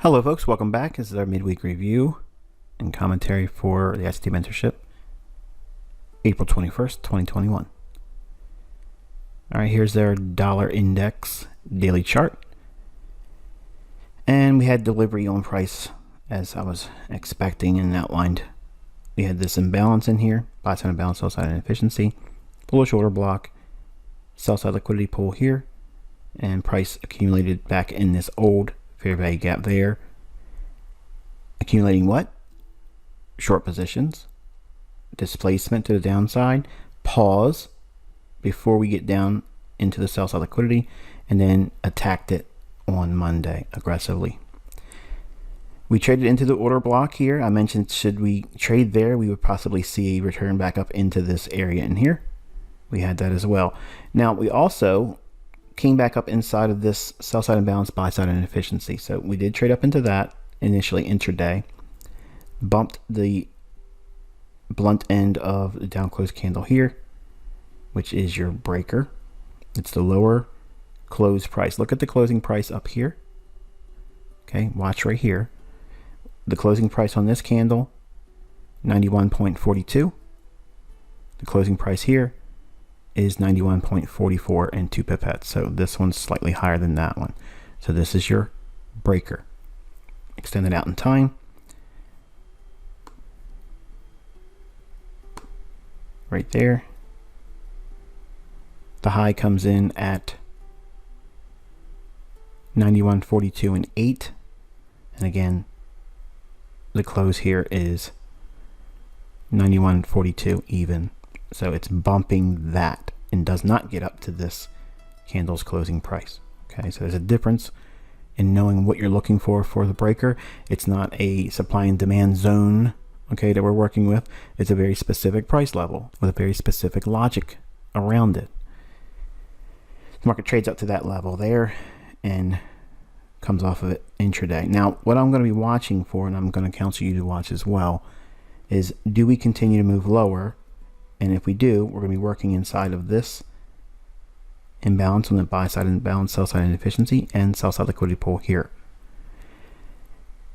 Hello folks, welcome back. This is our midweek review and commentary for the ICT Mentorship, April 21st, 2021. Alright, here's their dollar index daily chart. And we had delivery on price as I was expecting and outlined. We had this imbalance in here, buy side imbalance, sell side inefficiency, bullish order block, sell side liquidity pool here, and price accumulated back in this old fair value gap there. Accumulating what? Short positions, displacement to the downside, pause before we get down into the sell side liquidity, and then attacked it on Monday aggressively. We traded into the order block here. I mentioned should we trade there, we would possibly see a return back up into this area in here. We had that as well. Now we also came back up inside of this sell side imbalance, buy side inefficiency. So we did trade up into that initially intraday, bumped the blunt end of the down close candle here, which is your breaker. It's the lower close price. Look at the closing price up here. Okay, watch right here. The closing price on this candle, 91.42. The closing price here is 91.44 and 2 pipettes. So this one's slightly higher than that one. So this is your breaker. Extend it out in time. Right there. The high comes in at 91.42 and 8. And again, the close here is 91.42 even. So it's bumping that and does not get up to this candle's closing price. Okay, so there's a difference in knowing what you're looking for the breaker. It's not a supply and demand zone, okay, that we're working with. It's a very specific price level with a very specific logic around it. The market trades up to that level there and comes off of it intraday. Now, what I'm going to be watching for, and I'm going to counsel you to watch as well, is do we continue to move lower? And if we do, we're going to be working inside of this imbalance on the buy side imbalance, sell side inefficiency, and sell side liquidity pool here.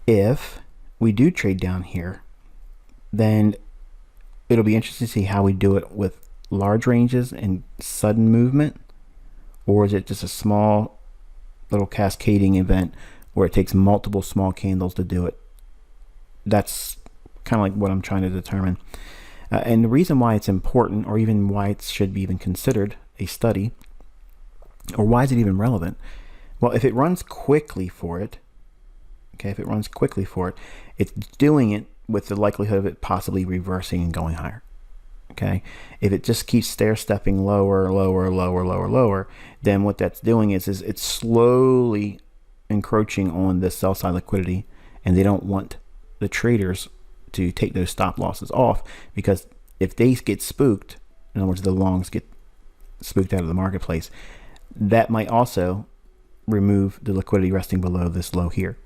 If we do trade down here, then it'll be interesting to see how we do it with large ranges and sudden movement, or is it just a small little cascading event where it takes multiple small candles to do it. That's kind of like what I'm trying to determine. And the reason why it's important, or even why it should be even considered a study, or why is it even relevant? Well, if it runs quickly for it, okay, if it runs quickly for it, it's doing it with the likelihood of it possibly reversing and going higher. Okay, if it just keeps stair-stepping lower, lower, lower, lower, lower, then what that's doing is it's slowly encroaching on the sell side liquidity, and they don't want the traders to take those stop losses off, because if they get spooked, in other words, the longs get spooked out of the marketplace, that might also remove the liquidity resting below this low here.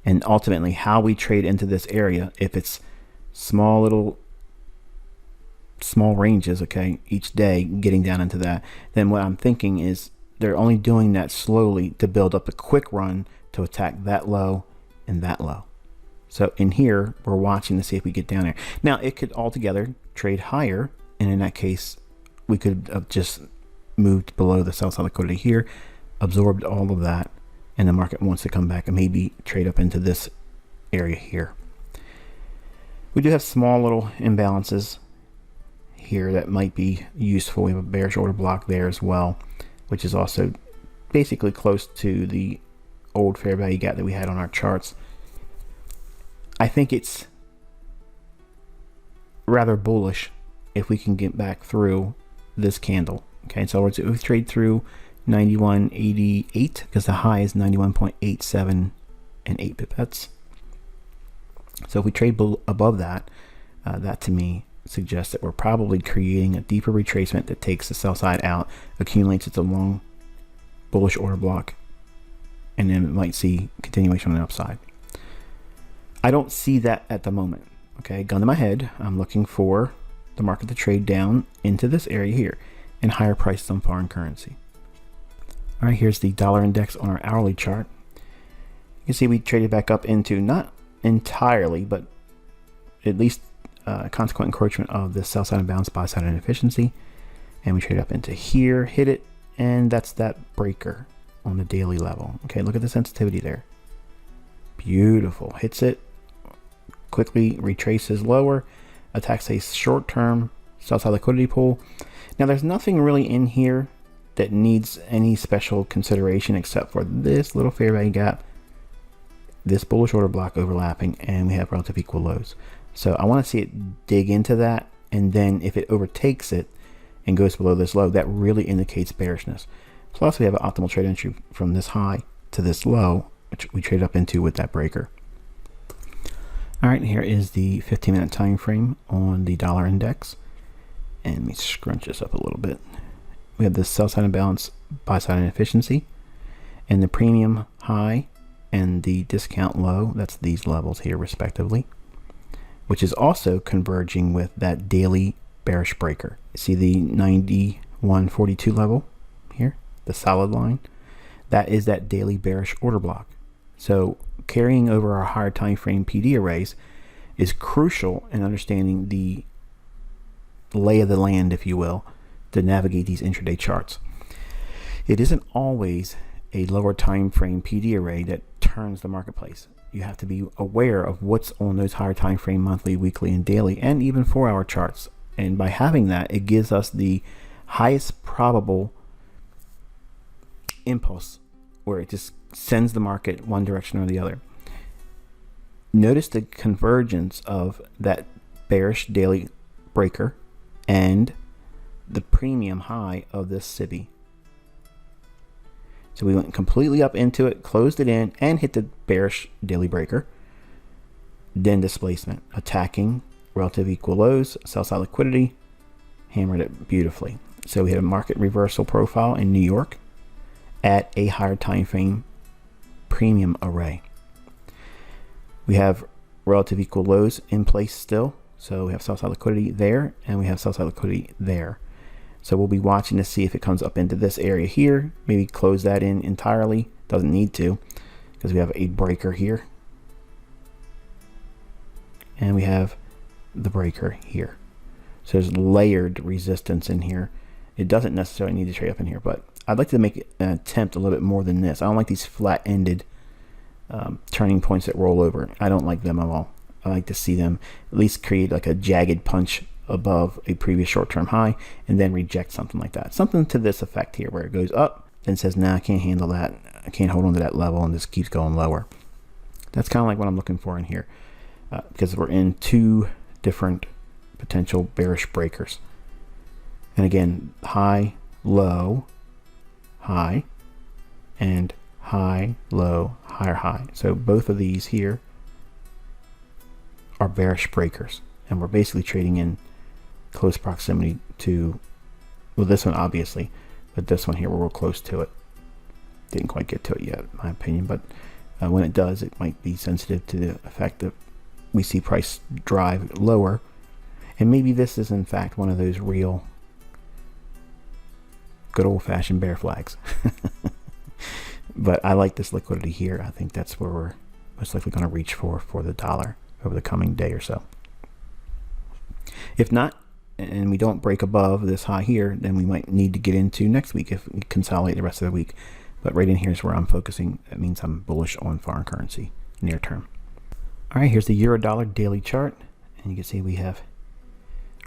And ultimately, how we trade into this area, if it's small ranges, okay, each day getting down into that, then what I'm thinking is they're only doing that slowly to build up a quick run to attack that low and that low. So in here, we're watching to see if we get down there. Now, it could altogether trade higher, and in that case, we could have just moved below the sell side liquidity here, absorbed all of that, and the market wants to come back and maybe trade up into this area here. We do have small little imbalances here that might be useful. We have a bearish order block there as well, which is also basically close to the old fair value gap that we had on our charts. I think it's rather bullish if we can get back through this candle. Okay, so if we trade through 91.88, because the high is 91.87 and 8 pipettes. So if we trade above that, that to me suggests that we're probably creating a deeper retracement that takes the sell side out, accumulates it to long bullish order block, and then it might see continuation on the upside. I don't see that at the moment. Okay, gun to my head, I'm looking for the market to trade down into this area here and higher prices on foreign currency. All right, here's the dollar index on our hourly chart. You can see we traded back up into, not entirely, but at least consequent encroachment of the sell side imbalance, buy side inefficiency. And we trade up into here, hit it, and that's that breaker on the daily level. Okay, look at the sensitivity there. Beautiful. Hits it, quickly retraces lower, attacks a short-term sell side liquidity pool. Now there's nothing really in here that needs any special consideration except for this little fair value gap, this bullish order block overlapping, and we have relative equal lows. So I want to see it dig into that, and then if it overtakes it and goes below this low, that really indicates bearishness. Plus we have an optimal trade entry from this high to this low, which we traded up into with that breaker. All right, here is the 15-minute time frame on the dollar index. And let me scrunch this up a little bit. We have the sell side imbalance, buy side inefficiency, and the premium high and the discount low. That's these levels here respectively, which is also converging with that daily bearish breaker. See the 91.42 level here, the solid line? That is that daily bearish order block. So carrying over our higher time frame PD arrays is crucial in understanding the lay of the land, if you will, to navigate these intraday charts. It isn't always a lower time frame PD array that turns the marketplace. You have to be aware of what's on those higher time frame monthly, weekly, and daily, and even 4-hour charts. And by having that, it gives us the highest probable impulse, where it just sends the market one direction or the other. Notice the convergence of that bearish daily breaker and the premium high of this SIBI. So we went completely up into it, closed it in, and hit the bearish daily breaker. Then displacement, attacking relative equal lows, sell side liquidity, hammered it beautifully. So we had a market reversal profile in New York at a higher time frame premium array. We have relative equal lows in place still. So we have sell side liquidity there, and we have sell side liquidity there. So we'll be watching to see if it comes up into this area here. Maybe close that in entirely. Doesn't need to, because we have a breaker here. And we have the breaker here. So there's layered resistance in here. It doesn't necessarily need to trade up in here, but I'd like to make an attempt a little bit more than this. I don't like these flat-ended turning points that roll over. I don't like them at all. I like to see them at least create like a jagged punch above a previous short-term high and then reject something like that. Something to this effect here, where it goes up and says, nah, I can't handle that. I can't hold on to that level, and this keeps going lower. That's kind of like what I'm looking for in here, because we're in two different potential bearish breakers. And again, high, low, high, and high, low, higher high. So both of these here are bearish breakers, and we're basically trading in close proximity to, well, this one obviously, but this one here we're real close to it. Didn't quite get to it yet, in my opinion, but when it does, it might be sensitive to the effect that we see price drive lower. And maybe this is in fact one of those real good old-fashioned bear flags. But I like this liquidity here. I think that's where we're most likely going to reach for the dollar over the coming day or so. If not, and we don't break above this high here, then we might need to get into next week if we consolidate the rest of the week. But right in here is where I'm focusing. That means I'm bullish on foreign currency near term. All right, here's the euro dollar daily chart, and you can see we have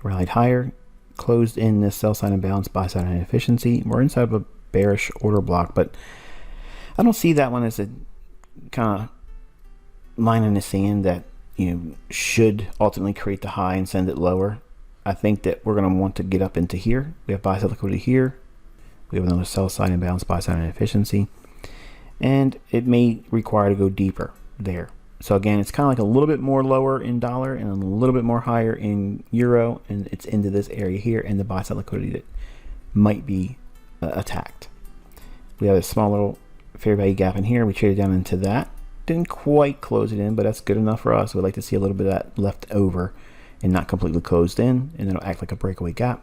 rallied higher, closed in this sell side imbalance, buy side inefficiency. We're inside of a bearish order block, but I don't see that one as a kind of line in the sand that, you know, should ultimately create the high and send it lower. I think that we're going to want to get up into here. We have buy side liquidity here. We have another sell side imbalance, buy side inefficiency, and it may require to go deeper there. So again, it's kind of like a little bit more lower in dollar and a little bit more higher in euro, and it's into this area here and the buy side liquidity that might be attacked. We have a small little fair value gap in here. We traded down into that. Didn't quite close it in, but that's good enough for us. We'd like to see a little bit of that left over and not completely closed in, and it'll act like a breakaway gap.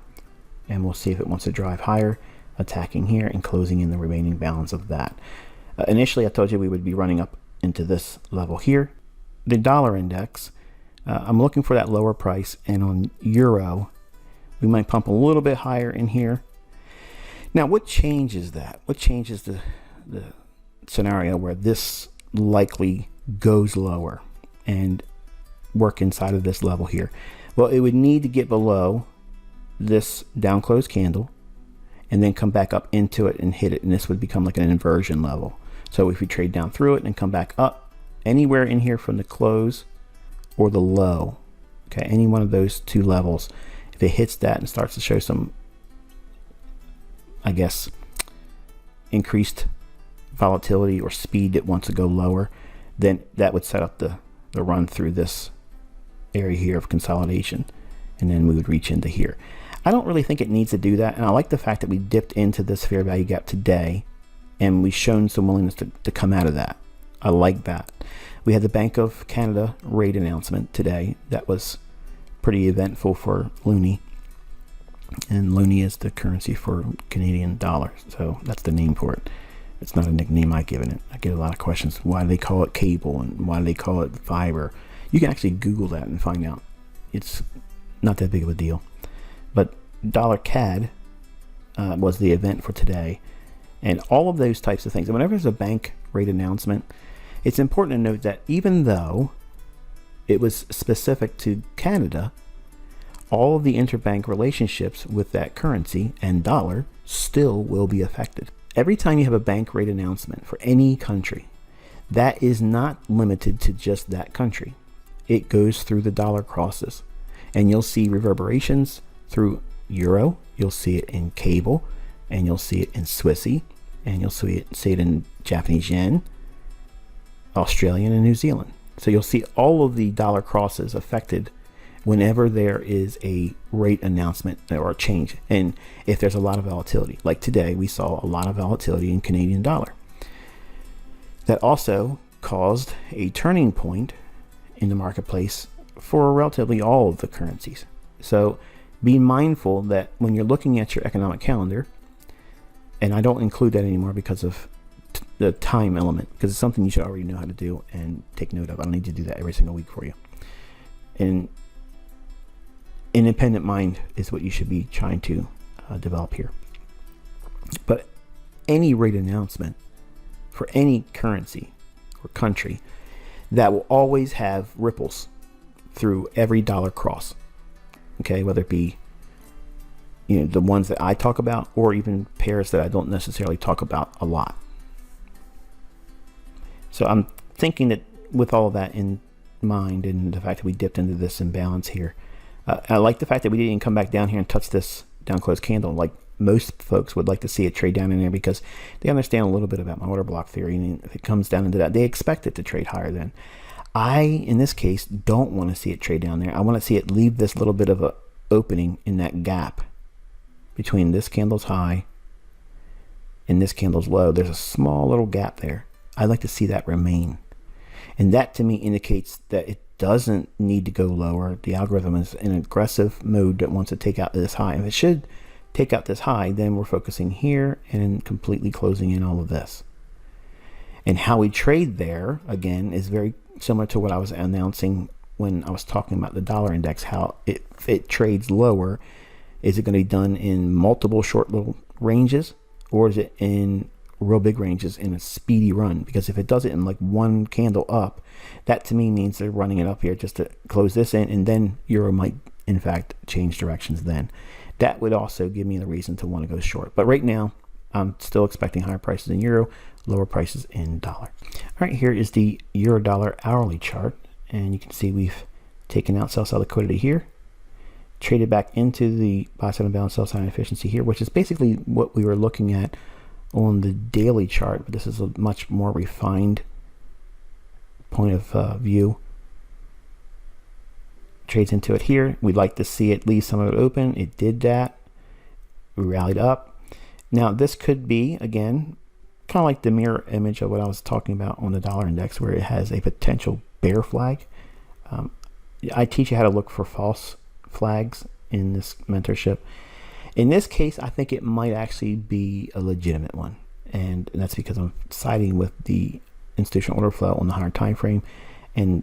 And we'll see if it wants to drive higher, attacking here and closing in the remaining balance of that. Initially, I told you we would be running up into this level here. The dollar index, I'm looking for that lower price, and on euro, we might pump a little bit higher in here. Now, what changes that? What changes the scenario where this likely goes lower and work inside of this level here? Well, it would need to get below this down close candle and then come back up into it and hit it, and this would become like an inversion level. So if we trade down through it and come back up anywhere in here from the close or the low, okay, any one of those two levels, if it hits that and starts to show some, I guess, increased volatility or speed that wants to go lower, then that would set up the run through this area here of consolidation, and then we would reach into here. I don't really think it needs to do that, and I like the fact that we dipped into this fair value gap today and we've shown some willingness to come out of that. I like that. We had the Bank of Canada rate announcement today. That was pretty eventful for loonie, and loonie is the currency for Canadian dollar, so that's the name for it. It's not a nickname I've given it. I get a lot of questions. Why do they call it cable and why do they call it fiber? You can actually Google that and find out. It's not that big of a deal. But dollar CAD was the event for today, and all of those types of things. And whenever there's a bank rate announcement, it's important to note that even though it was specific to Canada, all of the interbank relationships with that currency and dollar still will be affected. Every time you have a bank rate announcement for any country, that is not limited to just that country. It goes through the dollar crosses, and you'll see reverberations through euro, you'll see it in cable, and you'll see it in Swissy, and you'll see it in Japanese yen, Australian, and New Zealand. So you'll see all of the dollar crosses affected whenever there is a rate announcement or a change, and if there's a lot of volatility. Like today, we saw a lot of volatility in Canadian dollar. That also caused a turning point in the marketplace for relatively all of the currencies. So be mindful that when you're looking at your economic calendar, and I don't include that anymore because of the time element, because it's something you should already know how to do and take note of. I don't need to do that every single week for you. And independent mind is what you should be trying to develop here. But any rate announcement for any currency or country, that will always have ripples through every dollar cross. Okay, whether it be the ones that I talk about or even pairs that I don't necessarily talk about a lot. So I'm thinking that with all of that in mind, and the fact that we dipped into this imbalance here, I like the fact that we didn't come back down here and touch this down close candle like most folks would like to see it trade down in there, because they understand a little bit about my order block theory, and if it comes down into that, they expect it to trade higher then. I, in this case, don't want to see it trade down there. I want to see it leave this little bit of a opening in that gap between this candle's high and this candle's low. There's a small little gap there. I'd like to see that remain. And that to me indicates that it doesn't need to go lower. The algorithm is in aggressive mode that wants to take out this high. If it should take out this high, then we're focusing here and completely closing in all of this. And how we trade there, again, is very similar to what I was announcing when I was talking about the dollar index, how if it trades lower, is it going to be done in multiple short little ranges, or is it in real big ranges in a speedy run? Because if it does it in like one candle up, that to me means they're running it up here just to close this in, and then euro might in fact change directions then. That would also give me the reason to want to go short. But right now, I'm still expecting higher prices in euro, lower prices in dollar. All right, here is the euro dollar hourly chart, and you can see we've taken out sell side liquidity here, traded back into the buy side imbalance, sell side inefficiency here, which is basically what we were looking at on the daily chart, but this is a much more refined point of view. Trades into it here. We'd like to see it leave some of it open. It did that. We rallied up. Now this could be, again, kind of like the mirror image of what I was talking about on the dollar index, where it has a potential bear flag. I teach you how to look for false flags in this mentorship. In this case, I think it might actually be a legitimate one, and that's because I'm siding with the institutional order flow on the higher time frame, and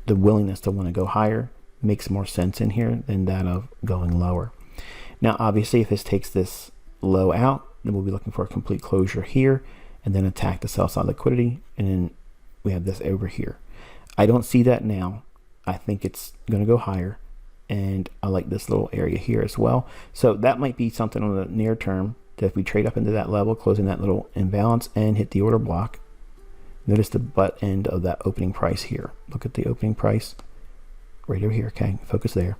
the willingness to want to go higher makes more sense in here than that of going lower. Now, obviously, if this takes this low out, then we'll be looking for a complete closure here and then attack the sell side liquidity, and then we have this over here. I don't see that now. I think it's going to go higher, and I like this little area here as well. So that might be something on the near term, that if we trade up into that level, closing that little imbalance and hit the order block, notice the butt end of that opening price here. Look at the opening price right over here. Okay, focus there.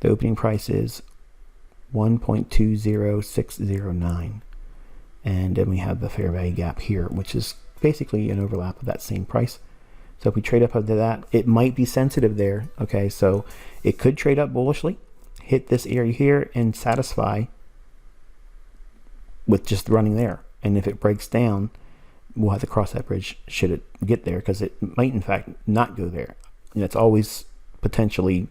The opening price is 1.20609, and then we have the fair value gap here, which is basically an overlap of that same price. So if we trade up into that, it might be sensitive there. Okay, so it could trade up bullishly, hit this area here, and satisfy with just running there. And if it breaks down, we'll have to cross that bridge should it get there, because it might in fact not go there. And it's always potentially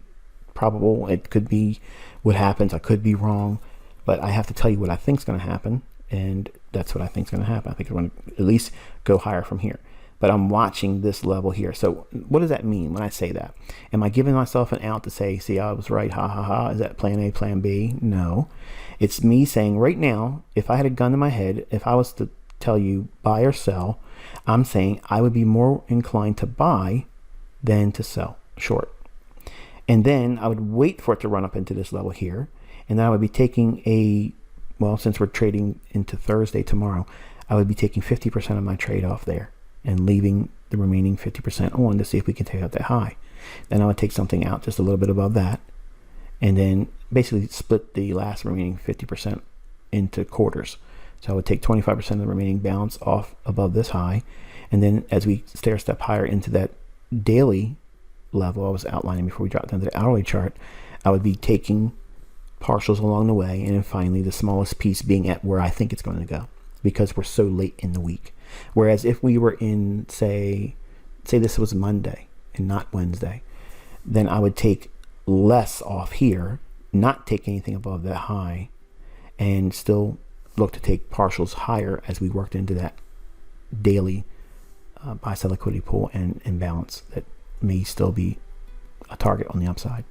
probable. It could be what happens. I could be wrong, but I have to tell you what I think is going to happen, and that's what I think is going to happen. I think it's going to at least go higher from here. But I'm watching this level here. So what does that mean when I say that? Am I giving myself an out to say, see, I was right, ha ha ha? Is that plan A, plan B? No. It's me saying right now, if I had a gun to my head, if I was to tell you buy or sell, I'm saying I would be more inclined to buy than to sell short. And then I would wait for it to run up into this level here. And then I would be taking well, since we're trading into Thursday tomorrow, I would be taking 50% of my trade off there and leaving the remaining 50% on to see if we can take out that high. Then I would take something out just a little bit above that, and then basically split the last remaining 50% into quarters. So I would take 25% of the remaining balance off above this high, and then as we stair step higher into that daily level I was outlining before we dropped down to the hourly chart, I would be taking partials along the way, and then finally the smallest piece being at where I think it's going to go, because we're so late in the week. Whereas if we were in, say this was Monday and not Wednesday, then I would take less off here, not take anything above that high, and still look to take partials higher as we worked into that daily buy-sell liquidity pool and imbalance that may still be a target on the upside.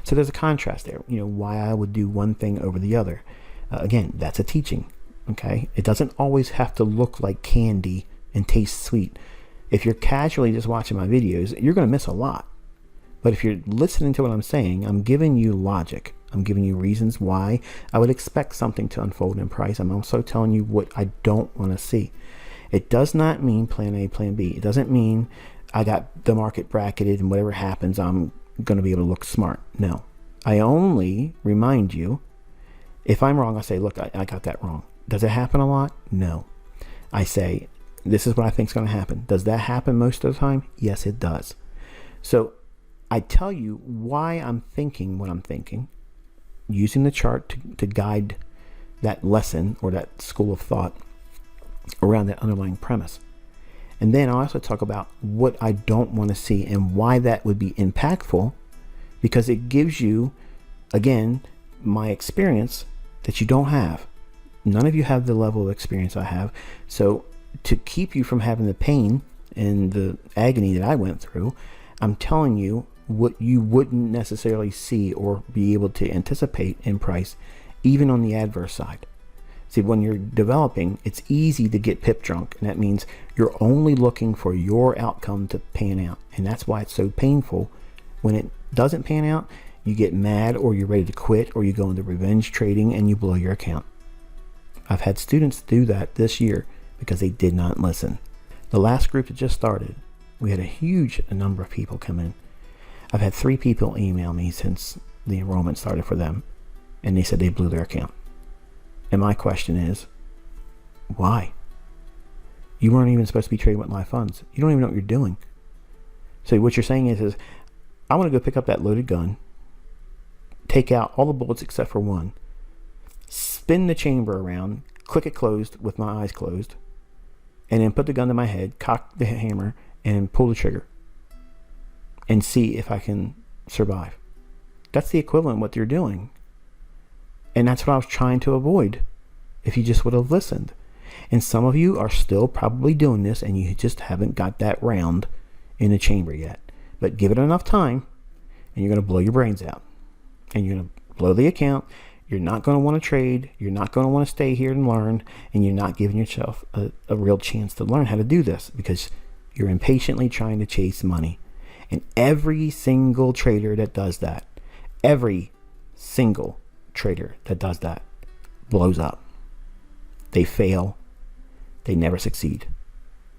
So there's a contrast there, why I would do one thing over the other. Again, that's a teaching. Okay, it doesn't always have to look like candy and taste sweet. If you're casually just watching my videos, you're going to miss a lot. But if you're listening to what I'm saying, I'm giving you logic. I'm giving you reasons why I would expect something to unfold in price. I'm also telling you what I don't want to see. It does not mean plan A, plan B. It doesn't mean I got the market bracketed and whatever happens, I'm going to be able to look smart. No, I only remind you, if I'm wrong, I say, look, I got that wrong. Does it happen a lot? No. I say, this is what I think is going to happen. Does that happen most of the time? Yes, it does. So I tell you why I'm thinking what I'm thinking, using the chart to guide that lesson or that school of thought around that underlying premise. And then I also talk about what I don't want to see and why that would be impactful, because it gives you, again, my experience that you don't have. None of you have the level of experience I have. So to keep you from having the pain and the agony that I went through, I'm telling you what you wouldn't necessarily see or be able to anticipate in price, even on the adverse side. See, when you're developing, it's easy to get pip drunk, and that means you're only looking for your outcome to pan out. And that's why it's so painful. When it doesn't pan out, you get mad, or you're ready to quit, or you go into revenge trading and you blow your account. I've had students do that this year because they did not listen. The last group that just started, we had a huge number of people come in. I've had 3 people email me since the enrollment started for them, and they said they blew their account. And my question is, why? You weren't even supposed to be trading with live funds. You don't even know what you're doing. So what you're saying is I want to go pick up that loaded gun, take out all the bullets except for one, spin the chamber around, click it closed with my eyes closed, and then put the gun to my head, cock the hammer, and pull the trigger and see if I can survive. That's the equivalent of what you're doing. And that's what I was trying to avoid if you just would have listened. And some of you are still probably doing this and you just haven't got that round in the chamber yet. But give it enough time and you're going to blow your brains out. And you're going to blow the account. You're not going to want to trade. You're not going to want to stay here and learn. And you're not giving yourself a real chance to learn how to do this because you're impatiently trying to chase money. And every single trader that does that, every single trader that does that blows up. They fail. They never succeed.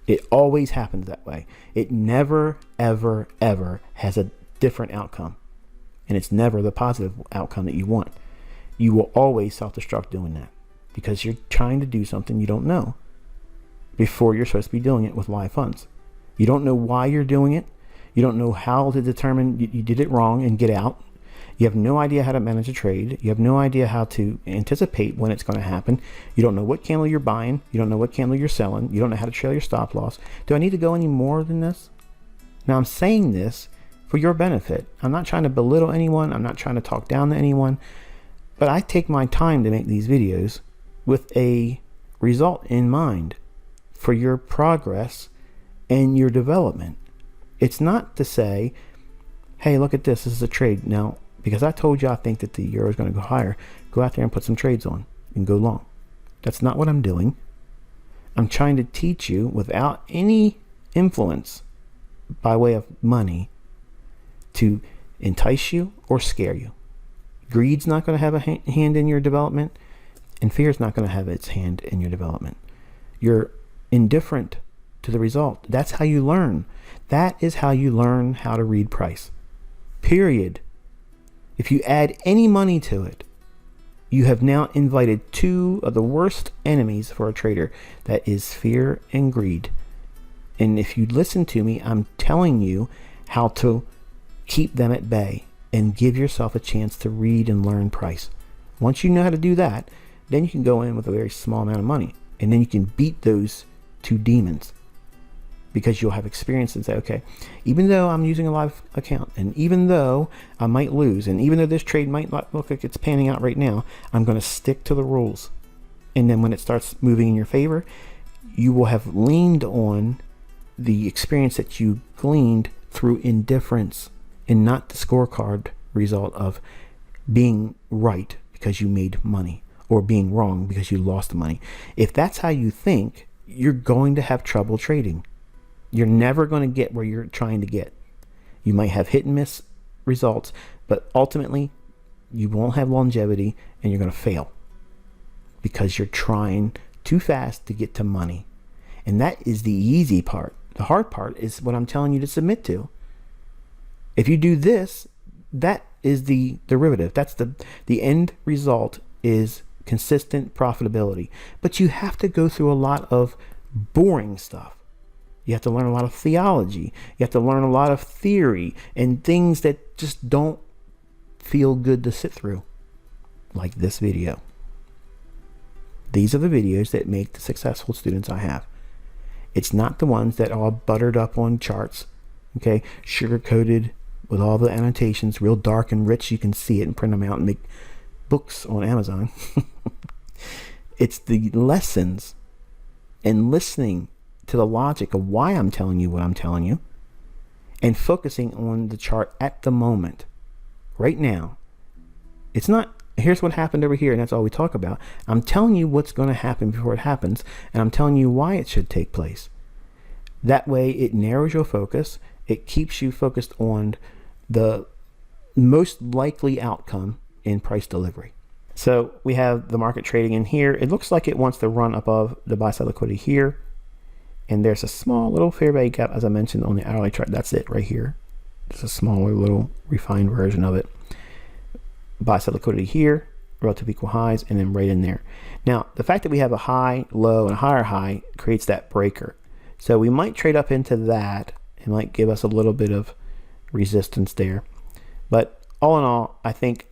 It always happens that way. It never, ever, ever has a different outcome. And it's never the positive outcome that you want. You will always self-destruct doing that because you're trying to do something you don't know before you're supposed to be doing it with live funds. You don't know why you're doing it. You don't know how to determine you did it wrong and get out. You have no idea how to manage a trade. You have no idea how to anticipate when it's going to happen. You don't know what candle you're buying. You don't know what candle you're selling. You don't know how to trail your stop loss. Do I need to go any more than this? Now, I'm saying this for your benefit. I'm not trying to belittle anyone. I'm not trying to talk down to anyone. But I take my time to make these videos with a result in mind for your progress and your development. It's not to say, hey, look at this. This is a trade. Now, because I told you I think that the euro is going to go higher, go out there and put some trades on and go long. That's not what I'm doing. I'm trying to teach you without any influence by way of money to entice you or scare you. Greed's not going to have a hand in your development, and fear is not going to have its hand in your development. You're indifferent to the result. That's how you learn. That is how you learn how to read price. Period. If you add any money to it, you have now invited two of the worst enemies for a trader. That is fear and greed. And if you listen to me, I'm telling you how to keep them at bay and give yourself a chance to read and learn price. Once you know how to do that, then you can go in with a very small amount of money. And then you can beat those two demons. Because you'll have experience and say, okay, even though I'm using a live account, and even though I might lose, and even though this trade might not look like it's panning out right now, I'm going to stick to the rules. And then when it starts moving in your favor, you will have leaned on the experience that you gleaned through indifference and not the scorecard result of being right because you made money or being wrong because you lost money. If that's how you think, you're going to have trouble trading. You're never going to get where you're trying to get. You might have hit and miss results, but ultimately you won't have longevity and you're going to fail because you're trying too fast to get to money. And that is the easy part. The hard part is what I'm telling you to submit to. If you do this, that is the derivative. That's the end result is consistent profitability. But you have to go through a lot of boring stuff. You have to learn a lot of theology. You have to learn a lot of theory and things that just don't feel good to sit through, like this video. These are the videos that make the successful students I have. It's not the ones that are buttered up on charts, okay, sugar-coated with all the annotations, real dark and rich. You can see it and print them out and make books on Amazon. It's the lessons and listening to the logic of why I'm telling you what I'm telling you and focusing on the chart at the moment, right now. It's not, here's what happened over here and that's all we talk about. I'm telling you what's going to happen before it happens, and I'm telling you why it should take place. That way it narrows your focus. It keeps you focused on the most likely outcome in price delivery. So we have the market trading in here. It looks like it wants to run above the buy side liquidity here. And there's a small little fair value gap, as I mentioned, on the hourly chart. That's it right here. It's a smaller little refined version of it. Buy side liquidity here, relative equal highs, and then right in there. Now, the fact that we have a high, low, and a higher high creates that breaker. So we might trade up into that. It might give us a little bit of resistance there. But all in all, I think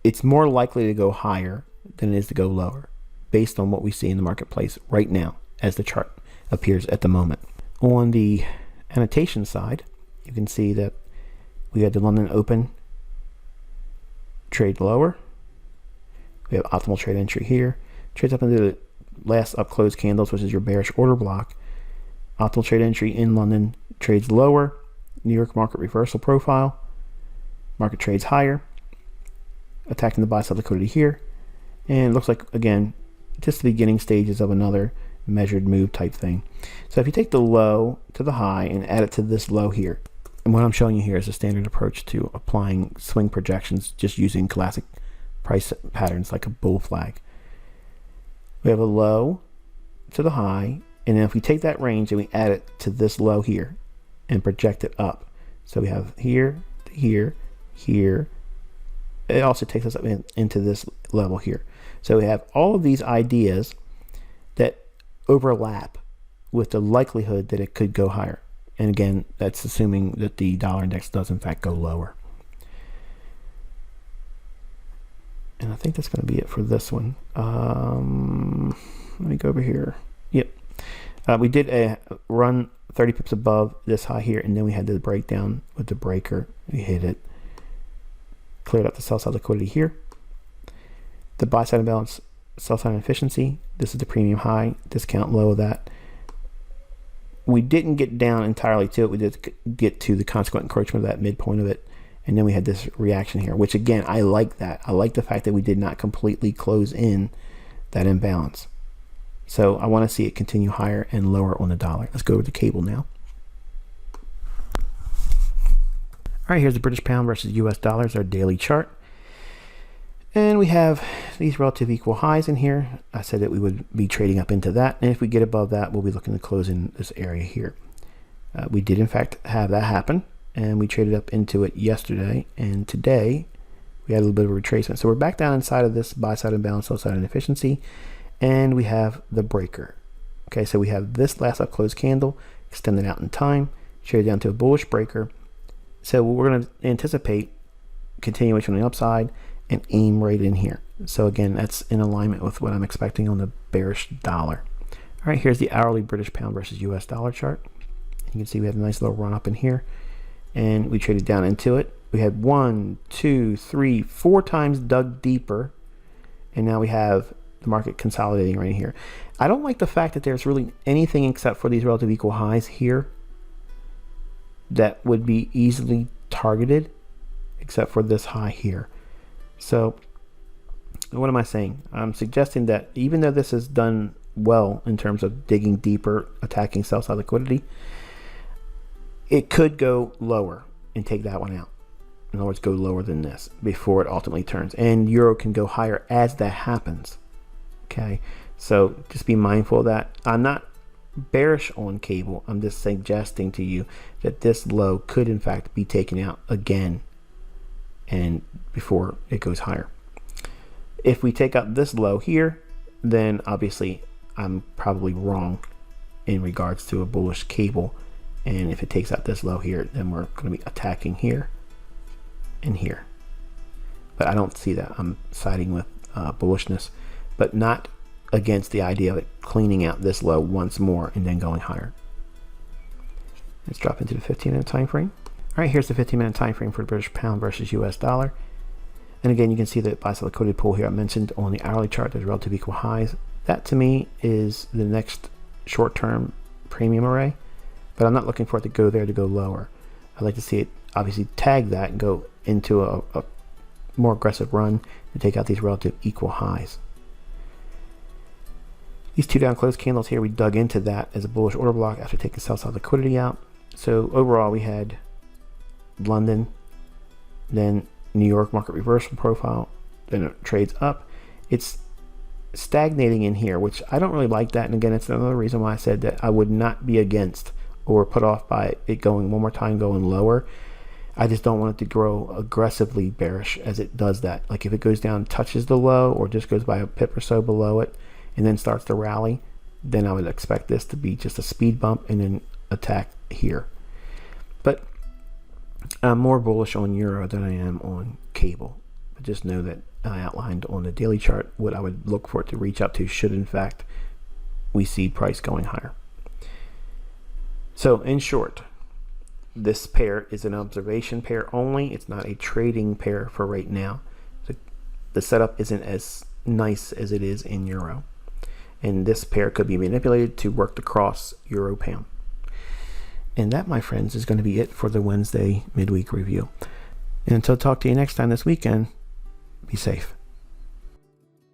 it's more likely to go higher than it is to go lower based on what we see in the marketplace right now as the chart appears at the moment. On the annotation side, you can see that we had the London Open trade lower. We have optimal trade entry here. Trades up into the last up close candles, which is your bearish order block. Optimal trade entry in London trades lower. New York market reversal profile. Market trades higher. Attacking the buy side liquidity here. And it looks like, again, just the beginning stages of another measured move type thing. So if you take the low to the high and add it to this low here, and what I'm showing you here is a standard approach to applying swing projections just using classic price patterns like a bull flag. We have a low to the high, and then if we take that range and we add it to this low here and project it up. So we have here, here, here. It also takes us up into this level here. So we have all of these ideas that overlap with the likelihood that it could go higher. And again, that's assuming that the dollar index does in fact go lower. And I think that's going to be it for this one. Let me go over here. Yep. We did a run 30 pips above this high here, and then we had the breakdown with the breaker. We hit it. Cleared up the sell side liquidity here. The buy side imbalance, sell side efficiency. This is the premium high, discount low of that. We didn't get down entirely to it. We did get to the consequent encroachment of that midpoint of it. And then we had this reaction here, which again, I like that. I like the fact that we did not completely close in that imbalance. So I want to see it continue higher and lower on the dollar. Let's go to the cable now. All right, here's the British pound versus US dollars, our daily chart. And we have these relative equal highs in here. I said that we would be trading up into that. And if we get above that, we'll be looking to close in this area here. We did in fact have that happen, and we traded up into it yesterday. And today we had a little bit of a retracement. So we're back down inside of this buy side imbalance, sell side inefficiency. And we have the breaker. Okay, so we have this last up close candle extended out in time, traded down to a bullish breaker. So we're going to anticipate continuation on the upside and aim right in here. So again, that's in alignment with what I'm expecting on the bearish dollar. All right, here's the hourly British pound versus US dollar chart. You can see we had a nice little run up in here, and we traded down into it. We had 1, 2, 3, 4 times dug deeper, and now we have the market consolidating right here. I don't like the fact that there's really anything except for these relative equal highs here that would be easily targeted, except for this high here. So what am I saying? I'm suggesting that even though this is done well in terms of digging deeper, attacking sell side liquidity, it could go lower and take that one out. In other words, go lower than this before it ultimately turns. And euro can go higher as that happens. Okay, so just be mindful of that. I'm not bearish on cable. I'm just suggesting to you that this low could in fact be taken out again and before it goes higher. If we take out this low here, then obviously I'm probably wrong in regards to a bullish cable. And if it takes out this low here, then we're going to be attacking here and here. But I don't see that. I'm siding with bullishness, but not against the idea of it cleaning out this low once more and then going higher. Let's drop into the 15-minute time frame. All right, here's the 15-minute time frame for the British pound versus US dollar. And again, you can see the buy side liquidity pool here I mentioned on the hourly chart. There's relative equal highs. That to me is the next short-term premium array, but I'm not looking for it to go there to go lower. I'd like to see it obviously tag that and go into a more aggressive run to take out these relative equal highs. These two down close candles here, we dug into that as a bullish order block after taking sell side liquidity out. So overall we had London, then New York market reversal profile, then it trades up. It's stagnating in here, which I don't really like that. And again, it's another reason why I said that I would not be against or put off by it going one more time, going lower. I just don't want it to grow aggressively bearish as it does that. Like if it goes down, touches the low, or just goes by a pip or so below it, and then starts to rally, then I would expect this to be just a speed bump and then attack here. But I'm more bullish on euro than I am on cable. But just know that I outlined on the daily chart what I would look for it to reach up to should in fact we see price going higher. So in short, this pair is an observation pair only. It's not a trading pair for right now. The setup isn't as nice as it is in euro. and this pair could be manipulated to work the cross euro pound. And that, my friends, is going to be it for the Wednesday midweek review. And until talk to you next time this weekend, be safe.